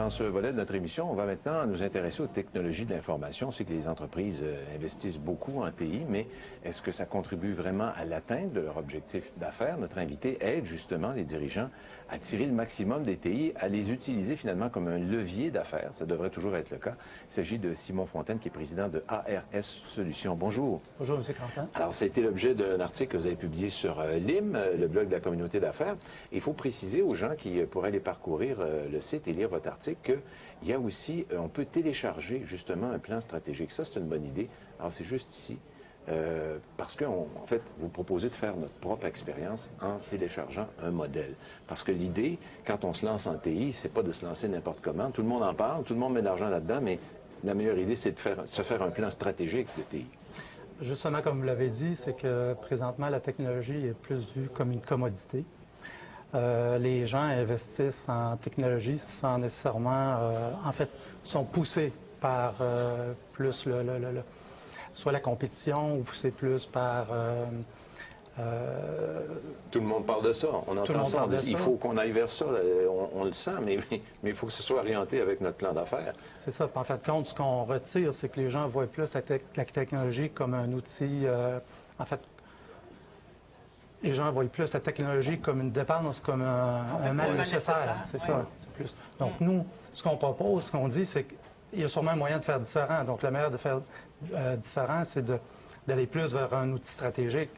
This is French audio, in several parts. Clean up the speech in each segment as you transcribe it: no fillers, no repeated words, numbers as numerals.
Dans ce volet de notre émission, on va maintenant nous intéresser aux technologies de l'information. On sait que les entreprises investissent beaucoup en TI, mais est-ce que ça contribue vraiment à l'atteinte de leur objectif d'affaires? Notre invité aide justement les dirigeants à tirer le maximum des TI, à les utiliser finalement comme un levier d'affaires. Ça devrait toujours être le cas. Il s'agit de Simon Fontaine, qui est président de ARS Solutions. Bonjour. Bonjour, M. Quentin. Alors, ça a été l'objet d'un article que vous avez publié sur LIM, le blog de la communauté d'affaires. Il faut préciser aux gens qui pourraient aller parcourir le site et lire votre article qu'il y a aussi, on peut télécharger justement un plan stratégique. Ça, c'est une bonne idée. Alors, c'est juste ici. Parce que, en fait, vous proposez de faire notre propre expérience en téléchargeant un modèle. Parce que l'idée, quand on se lance en TI, c'est pas de se lancer n'importe comment. Tout le monde en parle, tout le monde met de l'argent là-dedans, mais la meilleure idée, c'est de se faire un plan stratégique de TI. Justement, comme vous l'avez dit, c'est que présentement, la technologie est plus vue comme une commodité. Les gens investissent en technologie sans nécessairement, en fait, sont poussés par plus soit la compétition ou poussés plus par... Tout le monde parle de ça. On entend ça. Il faut qu'on aille vers ça. On le sent, mais il faut que ce soit orienté avec notre plan d'affaires. C'est ça. En fait, compte, ce qu'on retire, c'est que les gens voient plus la technologie comme un outil... en fait, les gens voient plus la technologie comme une dépense, comme un mal nécessaire. C'est ça. C'est plus. Donc, nous, ce qu'on propose, ce qu'on dit, c'est qu'il y a sûrement un moyen de faire différent. Donc, le meilleur de faire différent, c'est d'aller plus vers un outil stratégique.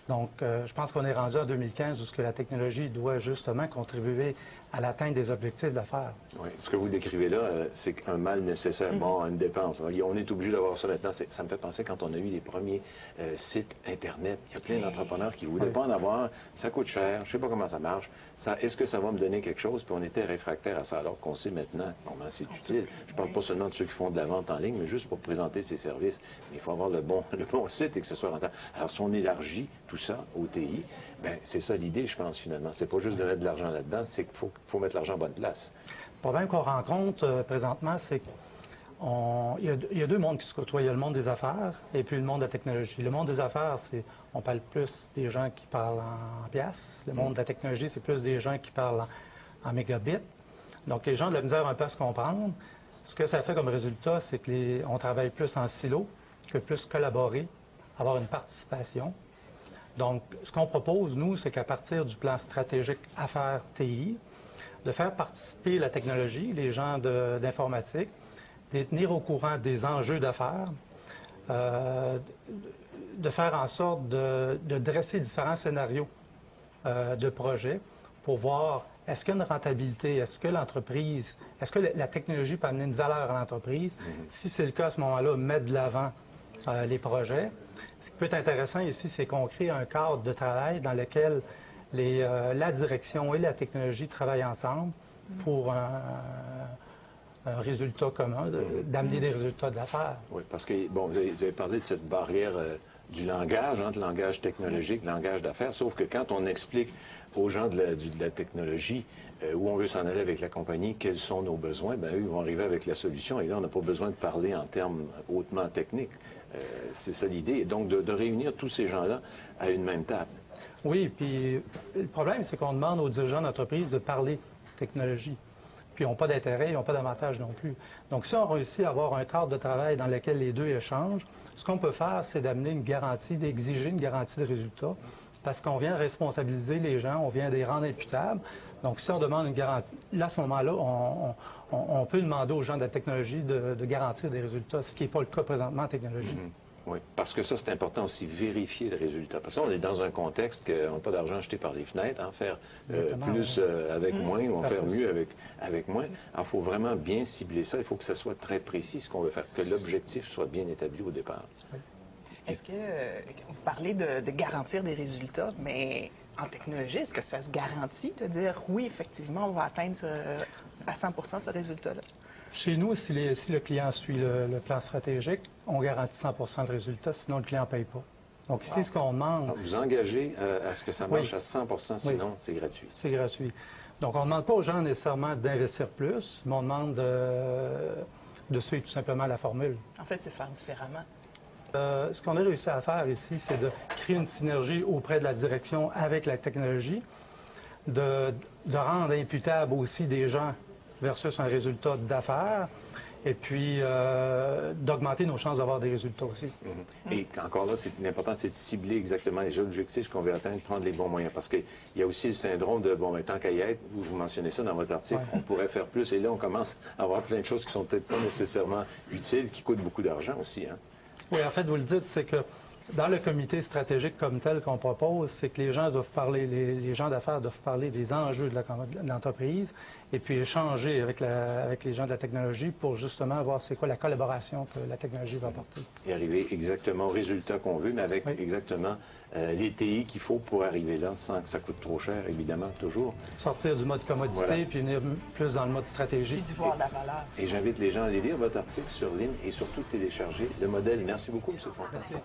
Donc, je pense qu'on est rendu en 2015 où ce que la technologie doit justement contribuer à l'atteinte des objectifs d'affaires. Oui. Ce que vous décrivez là, c'est un mal nécessaire, bon, une dépense. On est obligé d'avoir ça maintenant. Ça me fait penser quand on a eu les premiers sites Internet. Il y a plein d'entrepreneurs qui ne voulaient pas en avoir. Ça coûte cher. Je ne sais pas comment ça marche. Est-ce que ça va me donner quelque chose? Puis on était réfractaires à ça, alors qu'on sait maintenant comment c'est utile. Je ne parle pas seulement de ceux qui font de la vente en ligne, mais juste pour présenter ses services. Mais il faut avoir le bon site et que ce soit rentable. Alors, si on élargit tout ça au TI, ben c'est ça l'idée, je pense, finalement. C'est pas juste de mettre de l'argent là-dedans, c'est qu'il faut mettre l'argent en bonne place. Le problème qu'on rencontre présentement, c'est qu'il y a deux mondes qui se côtoient. Il y a le monde des affaires et puis le monde de la technologie. Le monde des affaires, on parle plus des gens qui parlent en piastres. Le monde de la technologie, c'est plus des gens qui parlent en mégabits. Donc, les gens ont de la misère un peu à se comprendre. Ce que ça fait comme résultat, c'est qu'on travaille plus en silo, que plus collaborer, avoir une participation. Donc, ce qu'on propose, nous, c'est qu'à partir du plan stratégique Affaires TI, de faire participer la technologie, les gens d'informatique, de tenir au courant des enjeux d'affaires, de faire en sorte de dresser différents scénarios de projets pour voir est-ce qu'il y a une rentabilité, est-ce que l'entreprise, est-ce que la technologie peut amener une valeur à l'entreprise. Si c'est le cas, à ce moment-là, mettre de l'avant les projets. Ce qui peut être intéressant ici, c'est qu'on crée un cadre de travail dans lequel la direction et la technologie travaillent ensemble pour un résultat commun, d'amener des résultats d'affaires. Oui, parce que, bon, vous avez parlé de cette barrière du langage, entre le langage technologique, le langage d'affaires, sauf que quand on explique aux gens de la technologie où on veut s'en aller avec la compagnie, quels sont nos besoins, bien, eux, ils vont arriver avec la solution, et là, on n'a pas besoin de parler en termes hautement techniques. C'est ça l'idée, donc de réunir tous ces gens-là à une même table. Oui, puis le problème, c'est qu'on demande aux dirigeants d'entreprise de parler technologie. Puis ils n'ont pas d'intérêt, ils n'ont pas d'avantage non plus. Donc, si on réussit à avoir un cadre de travail dans lequel les deux échangent, ce qu'on peut faire, c'est d'amener une garantie, d'exiger une garantie de résultat, parce qu'on vient responsabiliser les gens, on vient les rendre imputables. Donc, si on demande une garantie, là, à ce moment-là, on peut demander aux gens de la technologie de garantir des résultats, ce qui n'est pas le cas présentement en technologie. Oui, parce que ça, c'est important aussi, vérifier le résultat. Parce qu'on est dans un contexte qu'on n'a pas d'argent jeté par les fenêtres, en faire plus avec moins ou en faire mieux avec moins. Alors, il faut vraiment bien cibler ça. Il faut que ça soit très précis, ce qu'on veut faire, que l'objectif soit bien établi au départ. Oui. Est-ce que vous parlez de garantir des résultats, mais en technologie, est-ce que ça se garantit de dire oui, effectivement, on va atteindre à 100% ce résultat-là? Chez nous, si le client suit le plan stratégique, on garantit 100% de résultat, sinon le client ne paye pas. Donc ici, ce qu'on demande... Alors, vous engagez à ce que ça marche à 100%, sinon c'est gratuit. C'est gratuit. Donc on ne demande pas aux gens nécessairement d'investir plus, mais on demande de suivre tout simplement la formule. En fait, c'est faire différemment. Ce qu'on a réussi à faire ici, c'est de créer une synergie auprès de la direction avec la technologie, de rendre imputable aussi des gens versus un résultat d'affaires. Et puis, d'augmenter nos chances d'avoir des résultats aussi. Et encore là, l'important, c'est de cibler exactement les objectifs qu'on veut atteindre, prendre les bons moyens. Parce qu'il y a aussi le syndrome de, bon, tant qu'à y être, vous mentionnez ça dans votre article, on pourrait faire plus. Et là, on commence à avoir plein de choses qui sont peut-être pas nécessairement utiles, qui coûtent beaucoup d'argent aussi. Hein? Oui, en fait, vous le dites, c'est que dans le comité stratégique comme tel qu'on propose, c'est que les gens doivent parler, les gens d'affaires doivent parler des enjeux de l'entreprise et puis échanger avec les gens de la technologie pour justement voir c'est quoi la collaboration que la technologie va apporter. Et arriver exactement au résultat qu'on veut, mais avec exactement les TI qu'il faut pour arriver là, sans que ça coûte trop cher, évidemment, toujours. Sortir du mode commodité puis venir plus dans le mode stratégie. Puis voir la valeur. Et j'invite les gens à aller lire votre article sur ligne et surtout télécharger le modèle. Merci beaucoup, M. Fontaine.